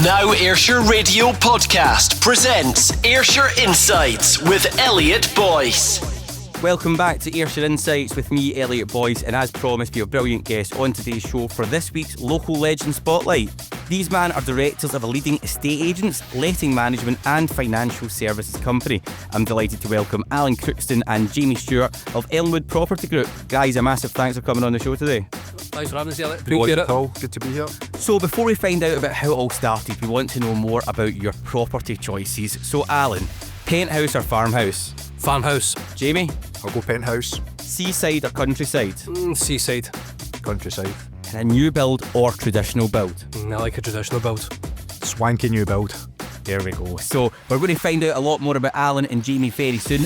Now Ayrshire Radio Podcast presents Ayrshire Insights with Elliot Boyce. Welcome back to Ayrshire Insights with me, Elliot Boyce, and as promised, we have a brilliant guest on today's show for this week's Local Legend Spotlight. These men are directors of a leading estate agents, letting management and financial services company. I'm delighted to welcome Alan Crookston and Jamie Stewart of Elmwood Property Group. Guys, a massive thanks for coming on the show today. Thanks for having us, Elliot. Appreciate it. Good to be here. So before we find out about how it all started, we want to know more about your property choices. So Alan, penthouse or farmhouse? Farmhouse. Jamie? I'll go penthouse. Seaside or countryside? Seaside. Countryside. And a new build or traditional build? I like a traditional build. Swanky new build. There we go. So we're going to find out a lot more about Alan and Jamie very soon.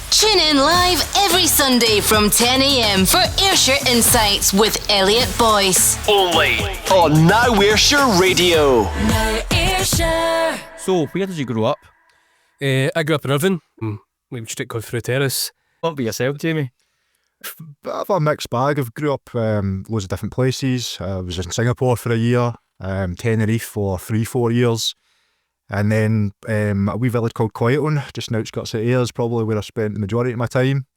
Tune in live every Sunday from 10 a.m. for Ayrshire Insights with Elliot Boyce. Only on Now Ayrshire Radio. Now Ayrshire. So where did you grow up? I grew up in Irvine. We would straight go through terrace. What about yourself, Jamie? Bit of a mixed bag. I've grew up loads of different places. I was in Singapore for a year, Tenerife for 3-4 years, and then a wee village called Coyton, just on the outskirts of Ayr, is probably where I spent the majority of my time.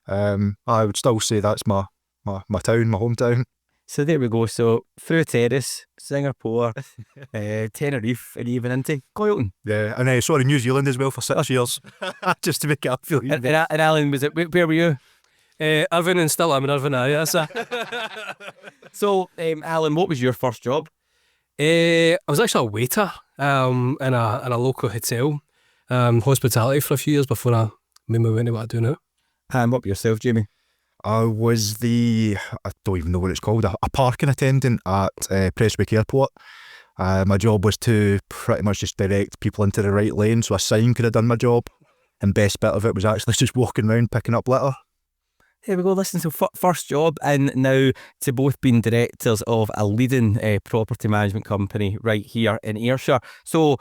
I would still say that's my town, my hometown. So there we go. So through terrace, Singapore, Tenerife, and even into Coyton. Yeah, and sorry, New Zealand as well for 6 years, just to make it up feel easy. And Alan, where were you? Irvine, and still I'm in Irvine now, yes. So, Alan, what was your first job? I was actually a waiter in a local hotel, hospitality for a few years before I made my way into what I do now. And what about yourself, Jamie? I was I don't even know what it's called, a parking attendant at Prestwick Airport. My job was to pretty much just direct people into the right lane, so a sign could have done my job. And best bit of it was actually just walking around picking up litter. There we go. Listen, so first job, and now to both being directors of a leading property management company right here in Ayrshire. So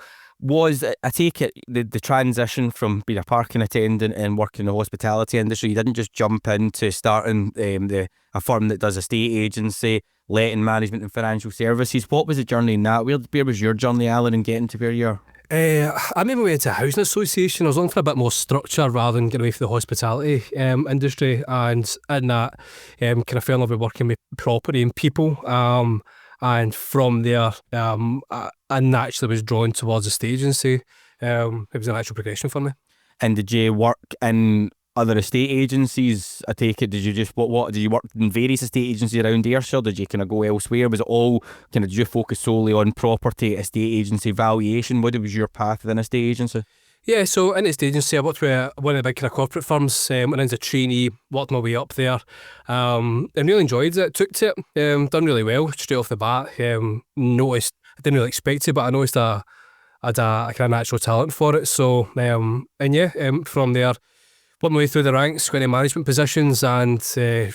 I take it, the transition from being a parking attendant and working in the hospitality industry, you didn't just jump into starting a firm that does estate agency, letting management and financial services. What was the journey in that? Where was your journey, Alan, in getting to where you are? I made my way into a housing association. I was looking for a bit more structure rather than getting away from the hospitality industry, and in that kind of fell in love with working with property and people. And from there, I naturally was drawn towards estate agency. It was a natural progression for me. And did you work in other estate agencies? I take it, did you just did you work in various estate agencies around Ayrshire? Did you kind of go elsewhere? Was it all did you focus solely on property, estate agency, valuation? What was your path within estate agency? Yeah, so in estate agency, I worked with one of the big kind of corporate firms, went in as a trainee, worked my way up there, and really enjoyed it, took to it, done really well straight off the bat. Noticed, I didn't really expect it, but I noticed I had a kind of natural talent for it. So, from there, worked my way through the ranks, got into management positions, and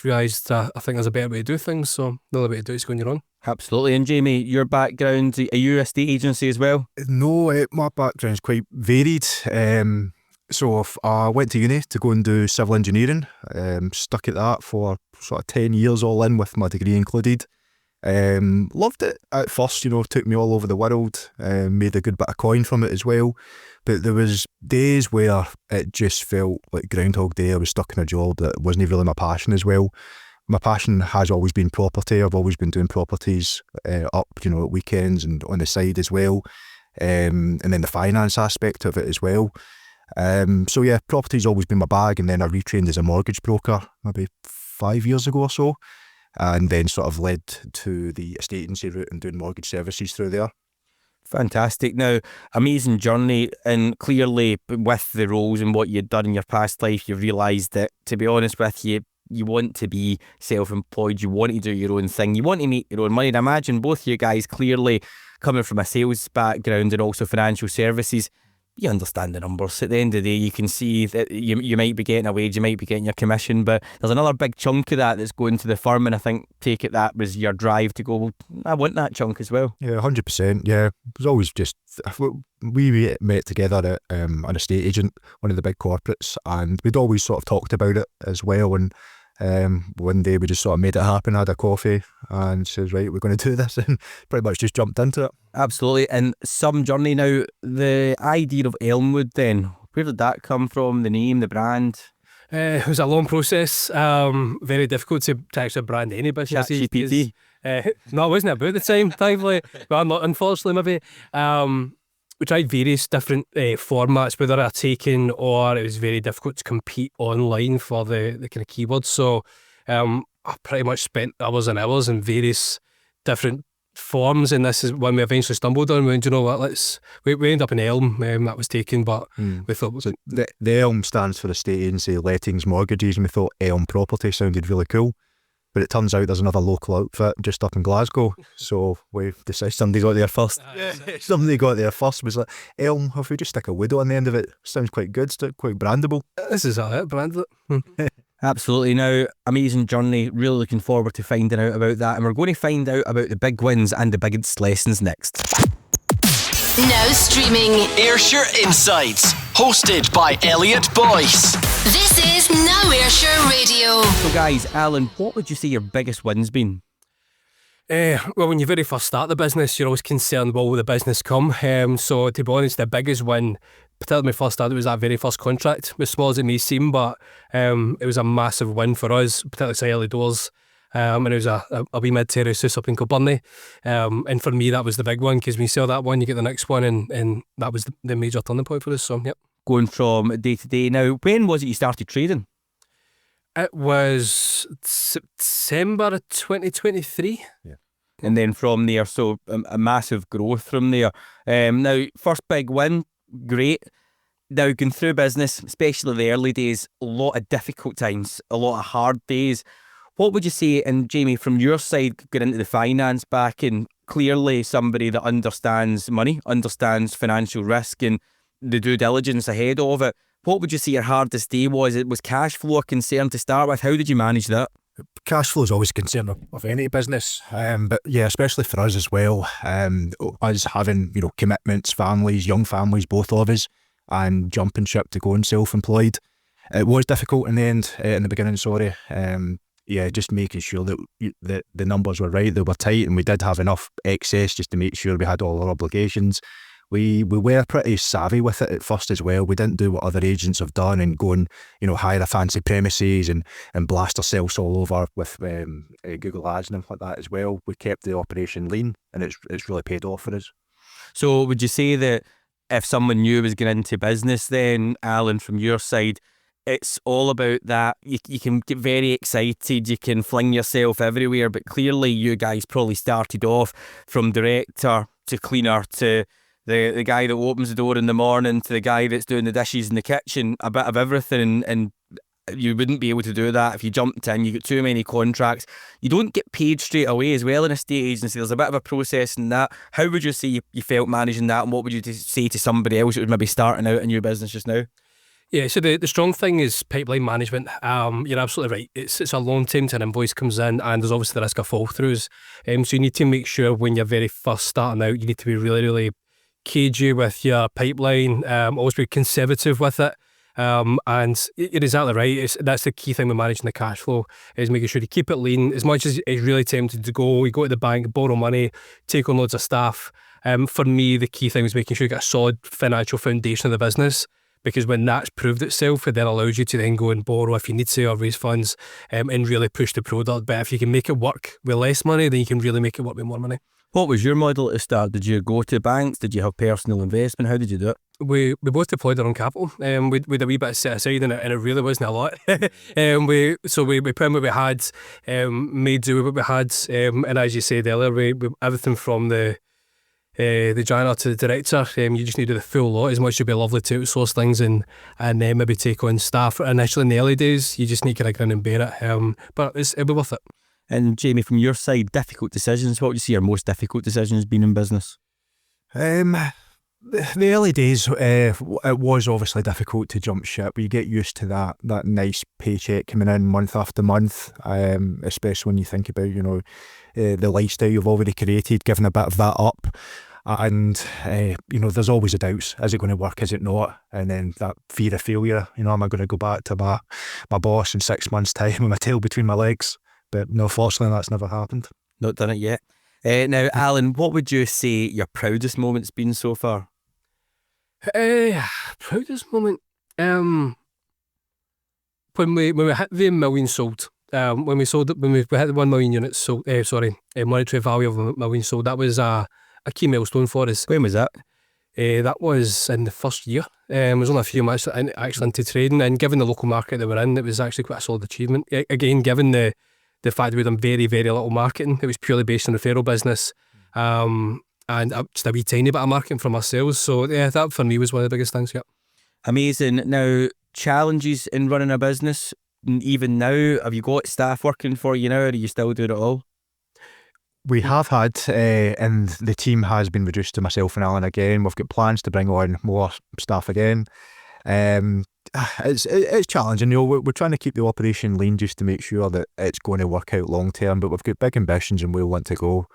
realised I think there's a better way to do things, so the only way to do it is go on your own. Absolutely. And Jamie, your background, are you a estate agency as well? No, my background's quite varied. So I went to uni to go and do civil engineering, stuck at that for sort of 10 years all in with my degree included. Loved it at first, took me all over the world, made a good bit of coin from it as well. But there was days where it just felt like Groundhog Day. I was stuck in a job that wasn't really my passion as well. My passion has always been property. I've always been doing properties up, at weekends and on the side as well. And then the finance aspect of it as well. So yeah, property's always been my bag. And then I retrained as a mortgage broker maybe 5 years ago or so. And then sort of led to the estate agency route and doing mortgage services through there. Fantastic. Now, amazing journey, and clearly with the roles and what you'd done in your past life, you've realised that, to be honest with you, you want to be self-employed, you want to do your own thing, you want to make your own money. And I imagine both you guys, clearly coming from a sales background and also financial services, you understand the numbers. At the end of the day, you can see that you might be getting a wage, you might be getting your commission, but there's another big chunk of that that's going to the firm, and I think, take it, that was your drive to go, well, I want that chunk as well. Yeah, 100%, yeah. It was always just, we met together at an estate agent, one of the big corporates, and we'd always sort of talked about it as well, and One day we just sort of made it happen, had a coffee, and says, right, we're going to do this, and pretty much just jumped into it. Absolutely. And some journey now. The idea of Elmwood then, where did that come from? The name, the brand? It was a long process, very difficult to actually brand any business. ChatGPT. No, it wasn't about the time, thankfully. Well, not unfortunately, maybe. We tried various different formats, whether a taken or it was very difficult to compete online for the kind of keywords. So I pretty much spent hours and hours in various different forms, and this is when we eventually stumbled on. We went, you know what, we ended up in Elm, that was taken, but we thought... So the Elm stands for Estate Agency, Lettings, Mortgages, and we thought Elm Property sounded really cool. But it turns out there's another local outfit just up in Glasgow. So we've decided somebody got there first. Somebody got there first, was like, Elm, if we just stick a wood on the end of it, sounds quite good, quite brandable. This is it, branded it. Absolutely. Now, amazing journey. Really looking forward to finding out about that. And we're going to find out about the big wins and the biggest lessons next. Now streaming. Ayrshire Insights, hosted by Elliot Boyce. This is Now Ayrshire Radio. So guys, Alan, what would you say your biggest win's been? Well, when you very first start the business, you're always concerned, will the business come? So to be honest, the biggest win, particularly when we first started, was that very first contract. As small as it may seem, but it was a massive win for us, particularly to early doors. And it was a wee mid-terrace house up in Kilbirnie. And for me, that was the big one, because when you sell that one, you get the next one, and that was the major turning point for us. So, yep. Going from day to day. Now, when was it you started trading? It was September 2023. Yeah. And then from there, so a massive growth from there. Now, first big win, great. Now, going through business, especially the early days, a lot of difficult times, a lot of hard days. What would you say, and Jamie, from your side, getting into the finance back, and clearly somebody that understands money, understands financial risk and the due diligence ahead of it, what would you say your hardest day was? It was cash flow a concern to start with. How did you manage that? Cash flow is always a concern of any business, but yeah, especially for us as well. Us having, commitments, families, young families, both of us, and jumping ship to going self-employed. It was difficult in the end, in the beginning, sorry. Just making sure that the numbers were right, they were tight, and we did have enough excess just to make sure we had all our obligations. We were pretty savvy with it at first as well. We didn't do what other agents have done and go and, hire a fancy premises and blast ourselves all over with Google Ads and stuff like that as well. We kept the operation lean, and it's really paid off for us. So would you say that if someone new was getting into business then, Alan, from your side, it's all about that? You can get very excited, you can fling yourself everywhere, but clearly you guys probably started off from director to cleaner to the guy that opens the door in the morning to the guy that's doing the dishes in the kitchen, a bit of everything, and you wouldn't be able to do that if you jumped in. You get too many contracts. You don't get paid straight away as well in a estate agency. There's a bit of a process in that. How would you say you felt managing that, and what would you say to somebody else that was maybe starting out a new business just now? Yeah, so the strong thing is pipeline management. You're absolutely right. It's a long time till an invoice comes in, and there's obviously the risk of fall-throughs. So you need to make sure when you're very first starting out, you need to be really, really cagey with your pipeline, always be conservative with it. And you're exactly right. That's the key thing with managing the cash flow, is making sure you keep it lean. As much as it's really tempting to you go to the bank, borrow money, take on loads of staff. For me, the key thing is making sure you get a solid financial foundation of the business, because when that's proved itself, it then allows you to then go and borrow if you need to, or raise funds, and really push the product. But if you can make it work with less money, then you can really make it work with more money. What was your model at the start? Did you go to banks? Did you have personal investment? How did you do it? We both deployed our own capital. We had a wee bit set aside, and it really wasn't a lot. We put in what we had, made do with what we had, and as you said earlier, we everything from the janitor to the director, you just need to do the full lot. As much as it'd be lovely to outsource things and maybe take on staff initially in the early days, you just need to kind of grin and bear it. But it'll be worth it. And Jamie, from your side, difficult decisions. What would you say your most difficult decisions been in business? The early days, it was obviously difficult to jump ship. You get used to that nice paycheck coming in month after month, especially when you think about, the lifestyle you've already created, giving a bit of that up. And, there's always the doubts. Is it going to work? Is it not? And then that fear of failure. Am I going to go back to my boss in 6 months' time with my tail between my legs? But no, fortunately, that's never happened. Not done it yet. Now, Alan, what would you say your proudest moment's been so far? Proudest moment? When we hit the million sold. When we hit the 1 million units sold, monetary value of a million sold, that was a key milestone for us. When was that? That was in the first year. It was only a few months actually into trading, and given the local market that we're in, it was actually quite a solid achievement. Again, given the fact that we'd done very, very little marketing, it was purely based on referral business, and just a wee tiny bit of marketing from ourselves. So yeah, that for me was one of the biggest things. Yeah. Amazing. Now, challenges in running a business, even now, have you got staff working for you now, or are you still doing it all? We have had, and the team has been reduced to myself and Alan again. We've got plans to bring on more staff again. It's challenging. We're trying to keep the operation lean just to make sure that it's going to work out long term, but we've got big ambitions and we'll want to go.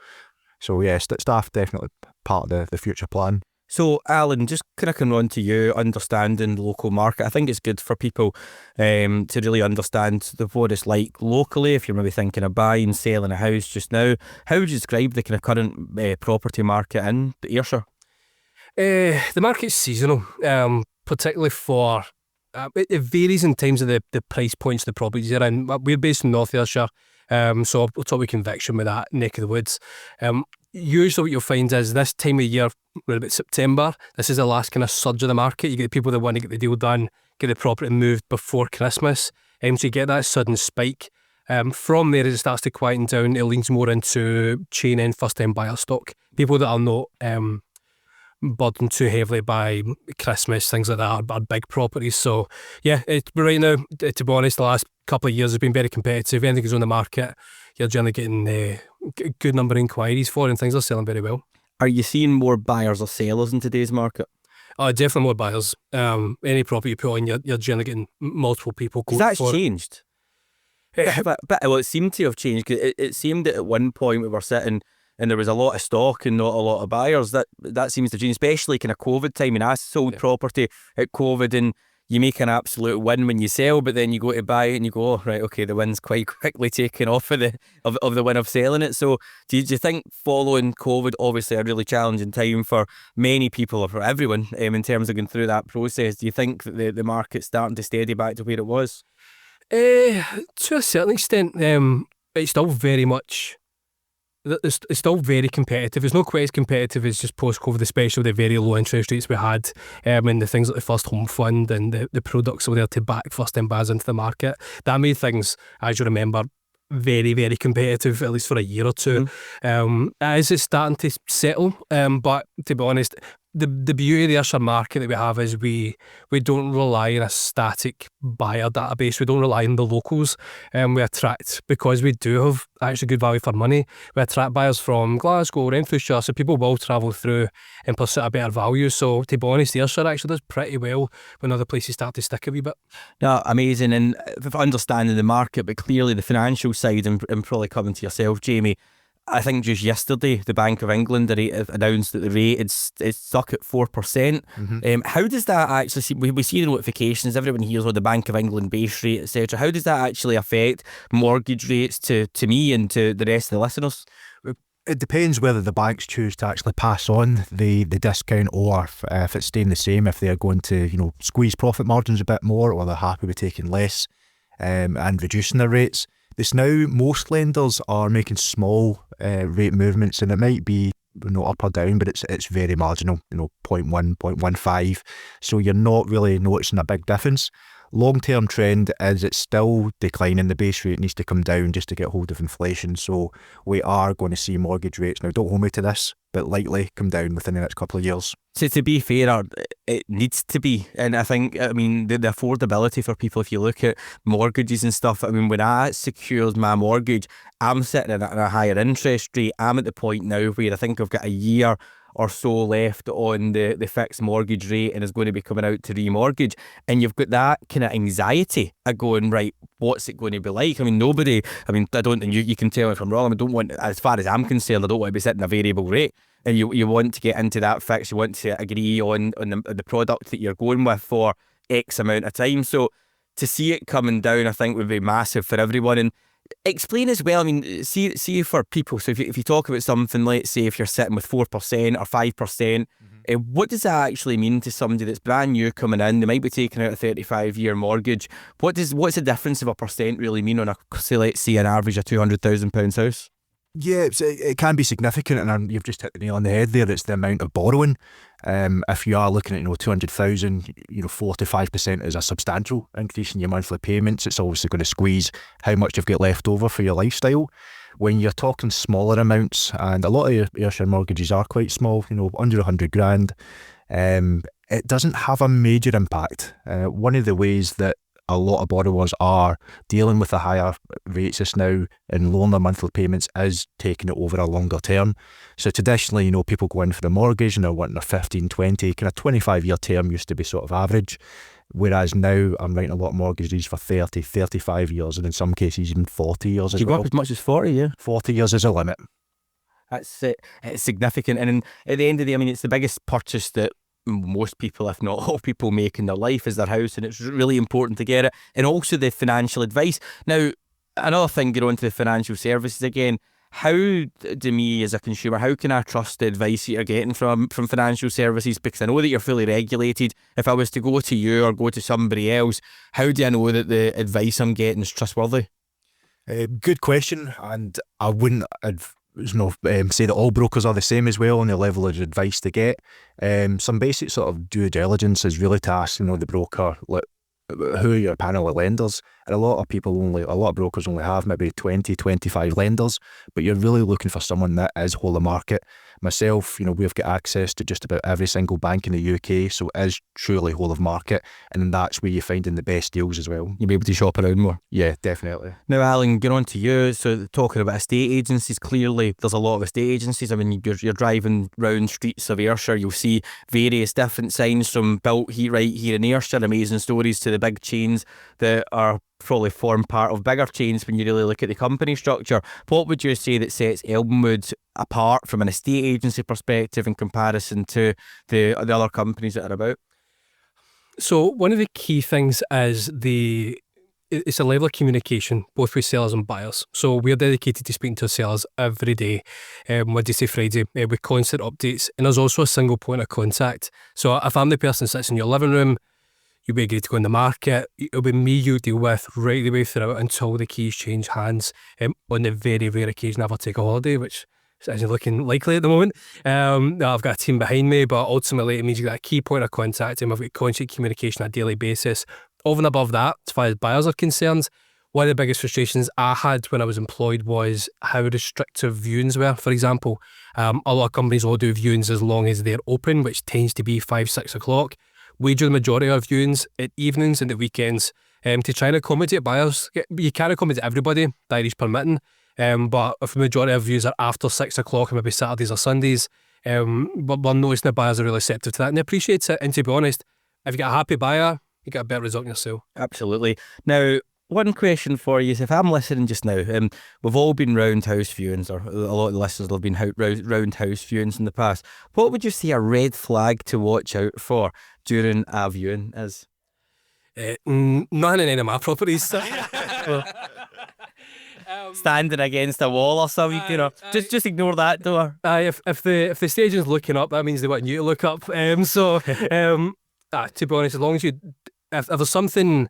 So yeah, staff definitely part of the future plan. So, Alan, just kind of coming on to you, understanding the local market. I think it's good for people to really understand what it's like locally, if you're maybe thinking of buying, selling a house just now. How would you describe the kind of current property market in Ayrshire? The market's seasonal, particularly for... it varies in terms of the price points of the properties you're in. We're based in North Ayrshire, so we'll talk with conviction with that neck of the woods. Usually what you'll find is this time of year, around about September, this is the last kind of surge of the market. You get the people that want to get the deal done, get the property moved before Christmas. So you get that sudden spike. From there, as it starts to quieten down, it leans more into chain and first-time buyer stock. People that are not burdened too heavily by Christmas, things like that, are big properties. So yeah, right now, to be honest, the last couple of years has been very competitive. Anything goes on the market, you're generally getting a good number of inquiries for, and things are selling very well. Are you seeing more buyers or sellers in today's market? Definitely more buyers. Any property you put on, you're generally getting multiple people going for it. Has that changed? Well, it seemed to have changed, because it seemed that at one point we were sitting and there was a lot of stock and not a lot of buyers. That seems to change, especially kind of COVID time. And I sold property at COVID, and you make an absolute win when you sell, but then you go to buy it and you go, oh, right, okay, the win's quite quickly taken off of the win of selling it. So do you think following COVID, obviously a really challenging time for many people, or for everyone, in terms of going through that process, do you think that the market's starting to steady back to where it was? To a certain extent, it's still very much... It's still very competitive. It's not quite as competitive as just post-COVID, especially the very low interest rates we had, and the things like the First Home Fund and the products that were there to back first-time buyers into the market. That made things, as you remember, very, very competitive, at least for a year or two. As it's starting to settle, but to be honest, the beauty of the Ayrshire market that we have is we don't rely on a static buyer database. We don't rely on the locals. We attract, because we do have actually good value for money, we attract buyers from Glasgow, Renfrewshire, so people will travel through and pursue a better value. So to be honest, Ayrshire actually does pretty well when other places start to stick a wee bit. No, amazing. And for understanding the market, but clearly the financial side, and probably coming to yourself, Jamie, I think just yesterday the Bank of England announced that the rate it's stuck at 4%. How does that actually see? We see the notifications, everyone hears the Bank of England base rate, etc. How does that actually affect mortgage rates to me and to the rest of the listeners? It depends whether the banks choose to actually pass on the discount, or if it's staying the same, if they're going to squeeze profit margins a bit more, or they're happy with taking less and reducing their rates. This now, most lenders are making small rate movements, and it might be up or down, but it's very marginal, 0.1, 0.15. So you're not really noticing a big difference. Long-term trend is it's still declining. The base rate needs to come down just to get hold of inflation. So we are going to see mortgage rates, now don't hold me to this, but likely come down within the next couple of years. So to be fair, it needs to be. And I think, the affordability for people, if you look at mortgages and stuff, when I secured my mortgage, I'm sitting at a higher interest rate. I'm at the point now where I think I've got a year or so left on the fixed mortgage rate, and is going to be coming out to remortgage, and you've got that kind of anxiety of going, right, what's it going to be like? I don't, and you can tell me if I'm wrong, I don't want, as far as I'm concerned, I don't want to be sitting a variable rate. and you want to get into that fix, you want to agree on the product that you're going with for X amount of time. So to see it coming down, I think would be massive for everyone. And explain as well, I mean, see for people, so if you talk about something, let's say if you're sitting with 4% or 5%, what does that actually mean to somebody that's brand new coming in? They might be taking out a 35-year mortgage. What's the difference of a percent really mean on say, let's say an average of £200,000 house? Yeah, it can be significant, and you've just hit the nail on the head there. It's the amount of borrowing. If you are looking at 200,000, 4 to 5% is a substantial increase in your monthly payments. It's obviously going to squeeze how much you've got left over for your lifestyle. When you're talking smaller amounts, and a lot of your Ayrshire mortgages are quite small, under 100 grand, it doesn't have a major impact. One of the ways that a lot of borrowers are dealing with the higher rates just now and lower monthly payments is taking it over a longer term. So traditionally, people go in for a mortgage and they're wanting a 15, 20, kind of 25-year term used to be sort of average. Whereas now I'm writing a lot of mortgages for 30, 35 years, and in some cases even 40 years as well. You go up as much as 40, yeah? 40 years is a limit. That's it. It's significant. And at the end of the day, I mean, it's the biggest purchase that most people, if not all people, make in their life is their house, and it's really important to get it. And also the financial advice. Now, another thing, get on to the financial services again. How do me as a consumer, how can I trust the advice that you're getting from financial services? Because I know that you're fully regulated. If I was to go to you or go to somebody else, how do I know that the advice I'm getting is trustworthy? Good question, and I wouldn't say that all brokers are the same as well on the level of advice they get. Some basic sort of due diligence is really to ask the broker, who are your panel of lenders? And a lot of brokers only have maybe 20, 25 lenders, but you're really looking for someone that is whole of market. Myself, we've got access to just about every single bank in the UK, so it is truly whole of market, and that's where you're finding the best deals as well. You'll be able to shop around more. Yeah, definitely. Now, Alan, get on to you. So talking about estate agencies, clearly there's a lot of estate agencies. I mean, you're driving round streets of Ayrshire, you'll see various different signs from built right here in Ayrshire, amazing stories, to the big chains that are probably form part of bigger chains when you really look at the company structure. What would you say that sets Elmwood apart from an estate agency perspective in comparison to the other companies that are about? So one of the key things is it's a level of communication, both with sellers and buyers. So we're dedicated to speaking to sellers every day, Monday to Friday, with constant updates. And there's also a single point of contact. So if I'm the person that sits in your living room, you'll be agreed to go in the market, it'll be me you deal with right the way throughout until the keys change hands. On the very rare occasion I ever take a holiday, which isn't looking likely at the moment. I've got a team behind me, but ultimately it means you've got a key point of contact and we've got constant communication on a daily basis. Over and above that, as far as buyers are concerned, one of the biggest frustrations I had when I was employed was how restrictive viewings were. For example, a lot of companies will do viewings as long as they're open, which tends to be 5, 6 o'clock. We do the majority of viewings at evenings and at weekends to try and accommodate buyers. You can't accommodate everybody, diaries permitting, but if the majority of views are after 6 o'clock and maybe Saturdays or Sundays, but we're noticing the buyers are really receptive to that and they appreciate it. And to be honest, if you get a happy buyer, you get a better result in your sale. Absolutely. Now, one question for you is, if I'm listening just now, we've all been round house viewings, or a lot of the listeners have been round house viewings in the past. What would you say a red flag to watch out for during a viewing is? None in any of my properties. Standing against a wall or something, just ignore that door. If the stage is looking up, that means they want you to look up. To be honest, as long as if there's something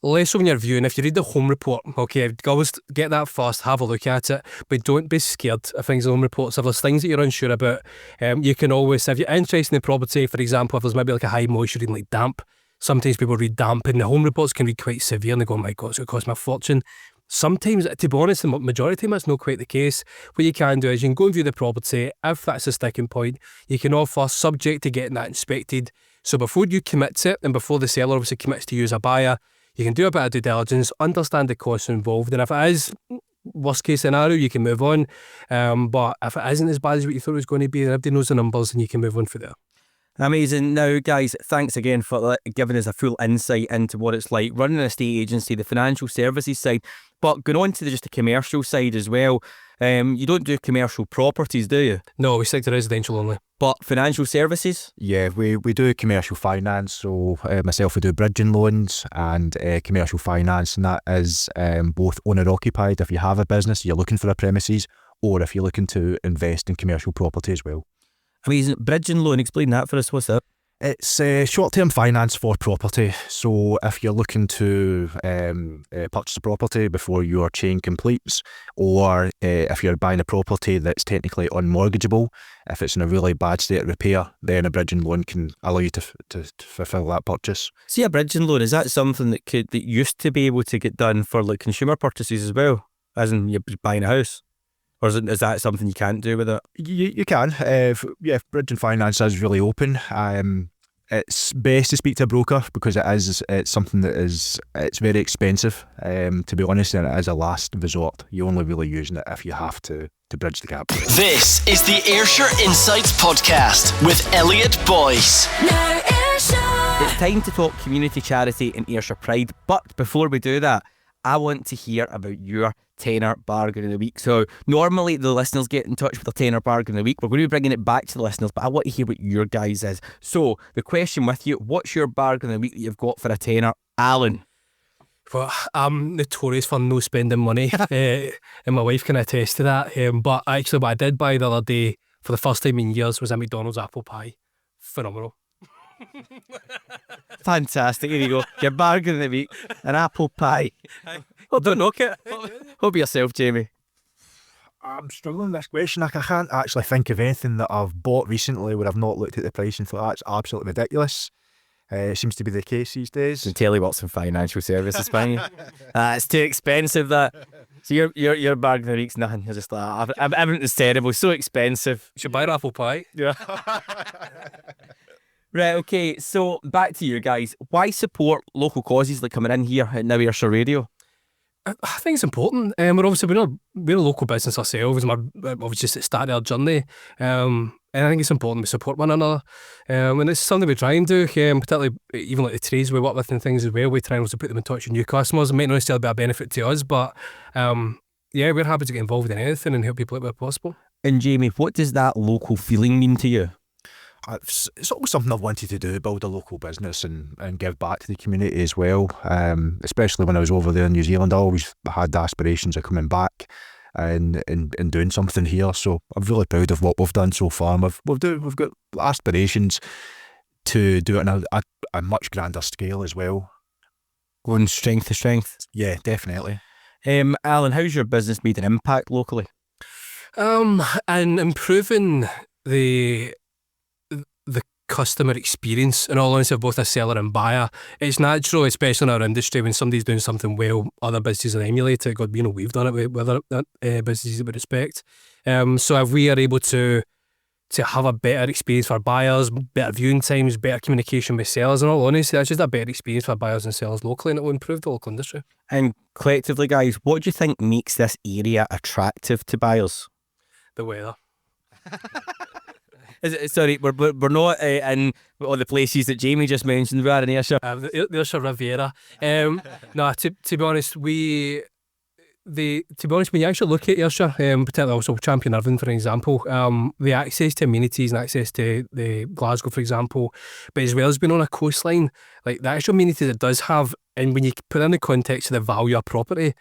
less so when you're viewing, if you read the home report, okay, always get that first, have a look at it, but don't be scared of things in the home reports. If there's things that you're unsure about, you can always, if you're interested in the property, for example, if there's maybe like a high moisture reading like damp, sometimes people read damp and the home reports can be quite severe and they go, oh my God, it's going to cost me a fortune. Sometimes, to be honest, the majority of the time that's not quite the case. What you can do is you can go and view the property. If that's a sticking point, you can offer subject to getting that inspected. So before you commit to it and before the seller obviously commits to you as a buyer, you can do a bit of due diligence, understand the costs involved, and if it is worst case scenario, you can move on. But if it isn't as bad as what you thought it was going to be, then everybody knows the numbers and you can move on from there. Amazing. Now, guys, thanks again for giving us a full insight into what it's like running an estate agency, the financial services side, but going on to just the commercial side as well. You don't do commercial properties, do you? No, we stick to residential only. But financial services? Yeah, we do commercial finance. So myself, we do bridging loans and commercial finance, and that is both owner occupied if you have a business, you're looking for a premises, or if you're looking to invest in commercial property as well. Amazing. Bridging loan, explain that for us. What's that? It's short-term finance for property. So if you're looking to purchase a property before your chain completes, or if you're buying a property that's technically unmortgageable, if it's in a really bad state of repair, then a bridging loan can allow you to fulfil that purchase. See, a bridging loan, is that something that used to be able to get done for like consumer purchases as well? As in you're buying a house? Or is that something you can't do with it? You can. Bridging finance is really open. It's best to speak to a broker because it's something that it's very expensive, to be honest, and it is a last resort. You're only really using it if you have to bridge the gap. This is the Ayrshire Insights Podcast with Elliot Boyce. Now Ayrshire. It's time to talk community charity and Ayrshire Pride, but before we do that, I want to hear about your tenner bargain of the week. So normally the listeners get in touch with their tenner bargain of the week. We're going to be bringing it back to the listeners, but I want to hear what your guys is. So the question with you, what's your bargain of the week that you've got for a tenner? Alan? Well, I'm notorious for no spending money, and my wife can attest to that. But actually what I did buy the other day for the first time in years was a McDonald's apple pie. Phenomenal. Fantastic. Here you go. Your bargain of the week, an apple pie. Oh, don't knock it. What about yourself, Jamie? I'm struggling with this question. I can't actually think of anything that I've bought recently where I've not looked at the price and thought that's absolutely ridiculous. It seems to be the case these days. And Telly works in financial services, fine. It's too expensive, that. So your bargain of the week's nothing. You're just like, everything's terrible, so expensive. You should buy an apple pie. Yeah. Right, okay, so back to you guys. Why support local causes like coming in here at Now Ayrshire Radio? I think it's important. We're a local business ourselves, and we're obviously just at the start of our journey. And I think it's important we support one another. And it's something we try and do, particularly even like the trades we work with and things as well. We try and also put them in touch with new customers. It might not necessarily be a benefit to us, but we're happy to get involved in anything and help people out where possible. And Jamie, what does that local feeling mean to you? It's always something I've wanted to do, build a local business and give back to the community as well. Especially when I was over there in New Zealand, I always had aspirations of coming back and doing something here. So I'm really proud of what we've done so far. And we've got aspirations to do it on a much grander scale as well. Going strength to strength? Yeah, definitely. Alan, how's your business made an impact locally? And improving the customer experience, in all honesty, of both a seller and buyer. It's natural, especially in our industry, when somebody's doing something well, other businesses are emulated. God, we've done it with other businesses that we respect. So if we are able to have a better experience for buyers, better viewing times, better communication with sellers, in all honesty, that's just a better experience for buyers and sellers locally, and it will improve the local industry. And collectively, guys, what do you think makes this area attractive to buyers? The weather. Sorry, we're not in all the places that Jamie just mentioned. We are in Ayrshire. The Ayrshire Riviera. No, to be honest, when you actually look at Ayrshire, particularly also Champion Irvine, for example, the access to amenities and access to the Glasgow, for example, but as well as being on a coastline, like the actual amenities it does have, and when you put in the context of the value of property,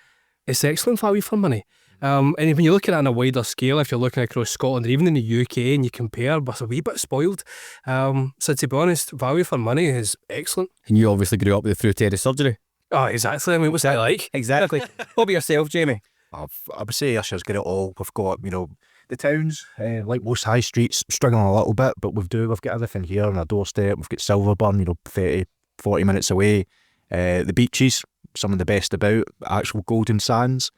it's excellent value for money. And when you look at it on a wider scale, if you're looking across Scotland or even in the UK and you compare, we're a wee bit spoiled. So to be honest, value for money is excellent. And you obviously grew up with through terrace surgery. Oh, exactly. I mean, what's that like? Exactly. What about yourself, Jamie? I would say Ayrshire's got it all. We've got, the towns, like most high streets, struggling a little bit, but we've got everything here on our doorstep. We've got Silverburn, 30, 40 minutes away. The beaches, some of the best about, actual golden sands.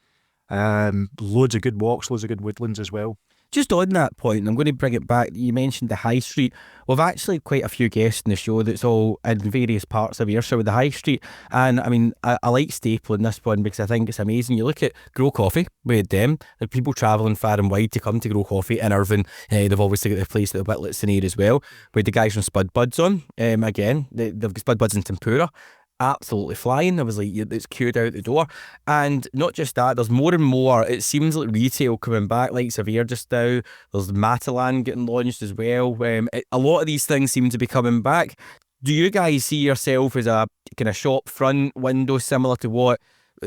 Loads of good walks, loads of good woodlands as well. Just on that point, I'm going to bring it back. You mentioned the High Street. We've actually quite a few guests in the show that's all in various parts of Ayrshire with the High Street. And I mean, I like stapling this one because I think it's amazing. You look at Grow Coffee with them. There are people travelling far and wide to come to Grow Coffee in Irvine. They've obviously got the place at the Whitlets in here as well, with the guys from Spud Buds on. Again, they've got Spud Buds in Tempura. Absolutely flying. I was like, it's queued out the door. And not just that, there's more and more. It seems like retail coming back, like Severe just now. There's Matalan getting launched as well. A lot of these things seem to be coming back. Do you guys see yourself as a kind of shop front window similar to what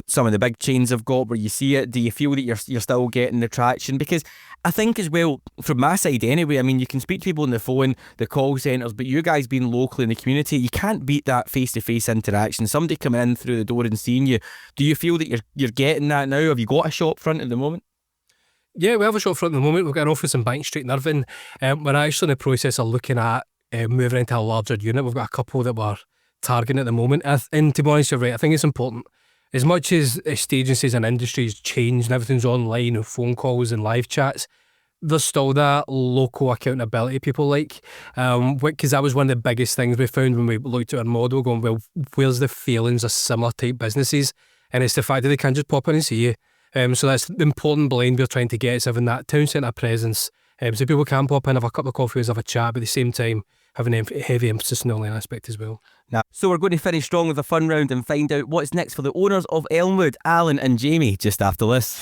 some of the big chains have got, where you see it? Do you feel that you're still getting the traction? Because I think as well, from my side anyway, I mean, you can speak to people on the phone, the call centres, but you guys being locally in the community, you can't beat that face-to-face interaction. Somebody coming in through the door and seeing you. Do you feel that you're getting that now? Have you got a shop front at the moment? Yeah, we have a shop front at the moment. We've got an office in Bank Street in Irvine. We're actually in the process of looking at moving into a larger unit. We've got a couple that we're targeting at the moment. And to be honest, you're right. I think it's important. As much as estate agencies and industries change and everything's online and phone calls and live chats, there's still that local accountability people like. Because that was one of the biggest things we found when we looked at our model, going, well, where's the failings of similar type businesses? And it's the fact that they can't just pop in and see you. So that's the important blend we're trying to get, is having that town centre presence. So people can pop in, have a couple of coffees, have a chat, but at the same time having a heavy emphasis on the online aspect as well. So we're going to finish strong with a fun round and find out what's next for the owners of Elmwood, Alan and Jamie, just after this.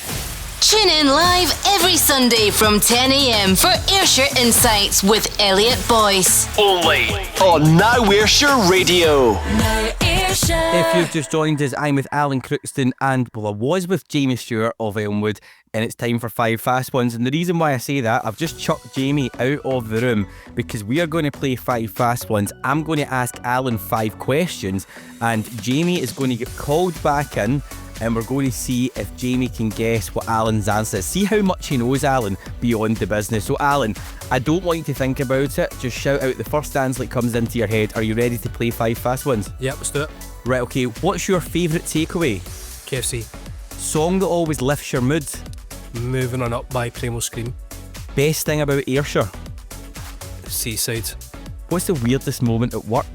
Tune in live every Sunday from 10 a.m. for Ayrshire Insights with Elliot Boyce. Only on Now Ayrshire Radio. Now Ayrshire. If you've just joined us, I'm with Alan Crookston and, well, I was with Jamie Stewart of Elmwood, and it's time for 5 fast ones. And the reason why I say that, I've just chucked Jamie out of the room because we are going to play 5 fast ones. I'm going to ask Alan 5 questions and Jamie is going to get called back in, and we're going to see if Jamie can guess what Alan's answer is. See how much he knows, Alan, beyond the business. So Alan, I don't want you to think about it. Just shout out the first answer that comes into your head. Are you ready to play 5 fast ones? Yep, let's do it. Right, okay. What's your favourite takeaway? KFC. Song that always lifts your mood? Moving on Up by Primal Scream. Best thing about Ayrshire? Seaside. What's the weirdest moment at work?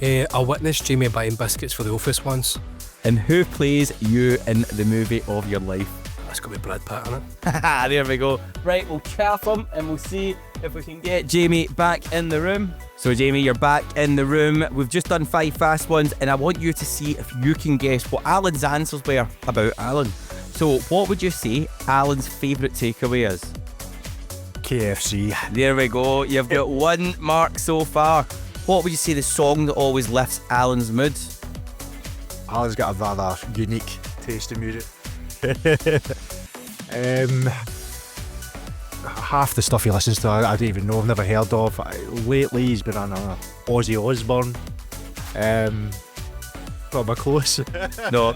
I witnessed Jamie buying biscuits for the office once. And who plays you in the movie of your life? That's got to be Brad Pitt, isn't it? There we go. Right, we'll chaff him and we'll see if we can get Jamie back in the room. So Jamie, you're back in the room. We've just done 5 fast ones and I want you to see if you can guess what Alan's answers were about Alan. So what would you say Alan's favourite takeaway is? KFC. There we go. You've got 1 mark so far. What would you say the song that always lifts Alan's mood? Alan's got a rather unique taste in music. Half the stuff he listens to I don't even know, I've never heard of. Lately he's been on a Ozzy Osbourne. Got my close. No.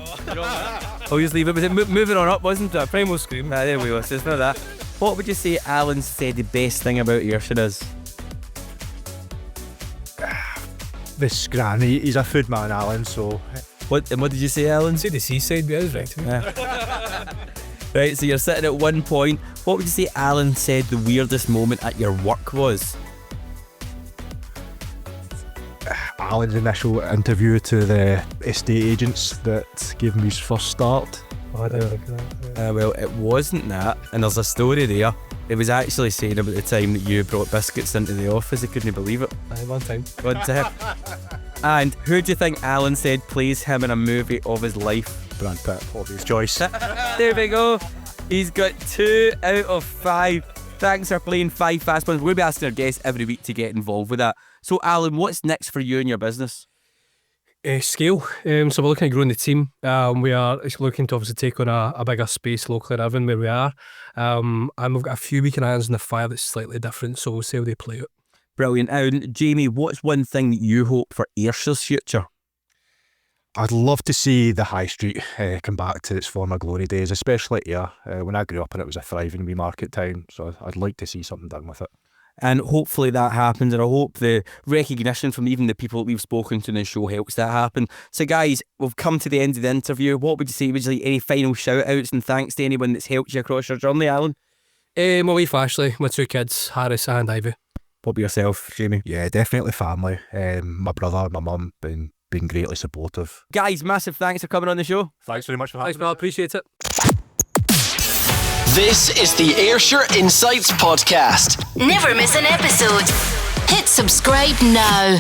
I'll just leave it. Was it moving on up, wasn't it? Primal Scream. There we go. So it's not that. What would you say Alan said the best thing about Ayrshire is? The scran. He's a food man, Alan, so... What did you say, Alan? Say the seaside, but I was right. Yeah. Right, so you're sitting at 1 point. What would you say Alan said the weirdest moment at your work was? Alan's initial interview to the estate agents that gave him his first start. Oh, I don't know. Well, it wasn't that, and there's a story there. It was actually saying about the time that you brought biscuits into the office. I couldn't believe it. One time. One time. And who do you think Alan said plays him in a movie of his life? Brad Pitt, obvious choice. There we go. He's got 2 out of 5. Thanks for playing 5 fast ones. We'll be asking our guests every week to get involved with that. So, Alan, what's next for you and your business? Scale. So we're looking at growing the team. We are looking to obviously take on a bigger space locally in Irvine where we are. And we've got a few weekend irons in the fire that's slightly different, so we'll see how they play out. Brilliant. And Jamie, what's one thing that you hope for Ayrshire's future? I'd love to see the High Street come back to its former glory days, especially here. When I grew up and it was a thriving wee market town, so I'd like to see something done with it. And hopefully that happens, and I hope the recognition from even the people that we've spoken to in the show helps that happen. So guys, we've come to the end of the interview. What would you say? Would you like any final shout outs and thanks to anyone that's helped you across your journey, Alan? My wife Ashley, my 2 kids, Harris and Ivy. What about yourself, Jamie? Yeah, definitely family. My brother, my mum, been greatly supportive. Guys, massive thanks for coming on the show. Thanks very much for having Thanks, pal. Appreciate it. This is the Ayrshire Insights podcast. Never miss an episode. Hit subscribe now.